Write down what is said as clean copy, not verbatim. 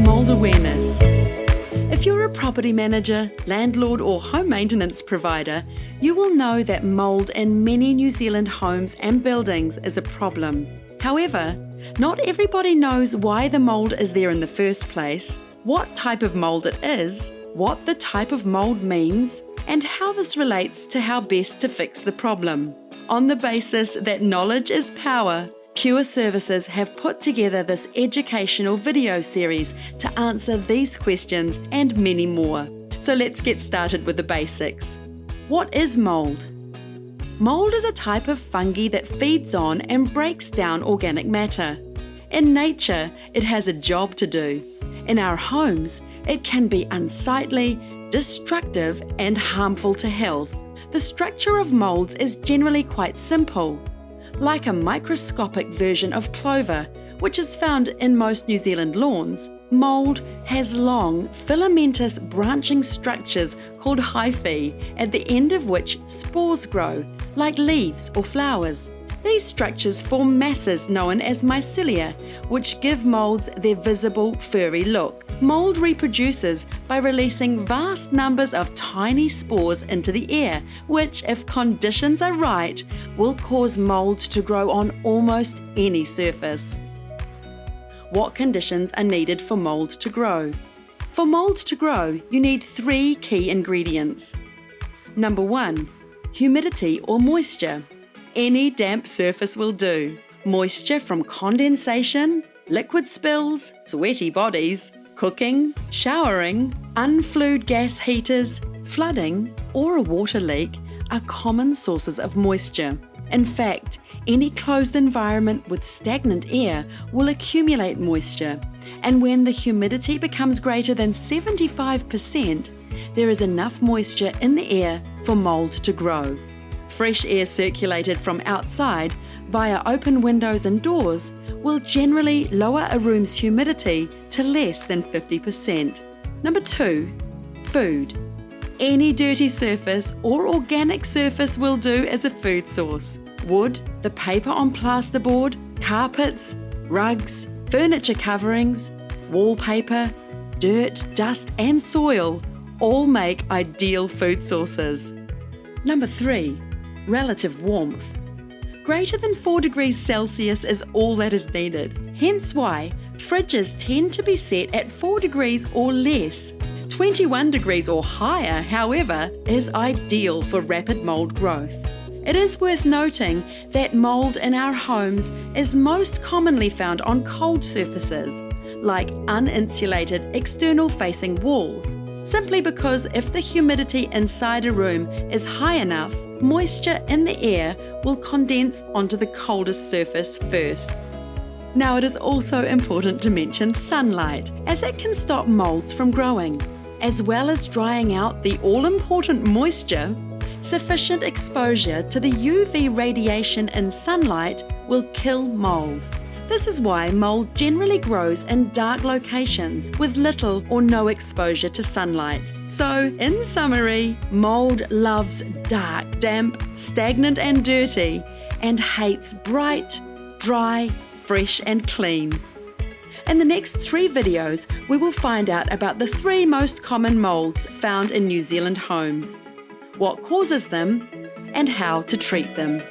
Mould Awareness. If you're a property manager, landlord or home maintenance provider, you will know that mould in many New Zealand homes and buildings is a problem. However, not everybody knows why the mould is there in the first place, what type of mould it is, what the type of mould means, and how this relates to how best to fix the problem. On the basis that knowledge is power, Pure Services have put together this educational video series to answer these questions and many more. So let's get started with the basics. What is mould? Mould is a type of fungi that feeds on and breaks down organic matter. In nature, it has a job to do. In our homes, it can be unsightly, destructive, and harmful to health. The structure of moulds is generally quite simple. Like a microscopic version of clover, which is found in most New Zealand lawns, mould has long, filamentous branching structures called hyphae, at the end of which spores grow, like leaves or flowers. These structures form masses known as mycelia, which give moulds their visible, furry look. Mould reproduces by releasing vast numbers of tiny spores into the air, which, if conditions are right, will cause mould to grow on almost any surface. What conditions are needed for mould to grow? For mould to grow, you need 3 key ingredients. Number 1, humidity or moisture. Any damp surface will do. Moisture from condensation, liquid spills, sweaty bodies, cooking, showering, unflued gas heaters, flooding, or a water leak are common sources of moisture. In fact, any closed environment with stagnant air will accumulate moisture, and when the humidity becomes greater than 75%, there is enough moisture in the air for mould to grow. Fresh air circulated from outside via open windows and doors will generally lower a room's humidity to less than 50%. Number 2, food. Any dirty surface or organic surface will do as a food source. Wood, the paper on plasterboard, carpets, rugs, furniture coverings, wallpaper, dirt, dust and soil all make ideal food sources. Number 3, relative warmth. Greater than 4 degrees Celsius is all that is needed, hence why fridges tend to be set at 4 degrees or less. 21 degrees or higher, however, is ideal for rapid mould growth. It is worth noting that mould in our homes is most commonly found on cold surfaces, like uninsulated external-facing walls, simply because if the humidity inside a room is high enough, moisture in the air will condense onto the coldest surface first. Now, it is also important to mention sunlight, as it can stop moulds from growing. As well as drying out the all-important moisture, sufficient exposure to the UV radiation in sunlight will kill mould. This is why mould generally grows in dark locations with little or no exposure to sunlight. So, in summary, mould loves dark, damp, stagnant and dirty, and hates bright, dry, fresh and clean. In the next 3 videos, we will find out about the 3 most common moulds found in New Zealand homes, what causes them, and how to treat them.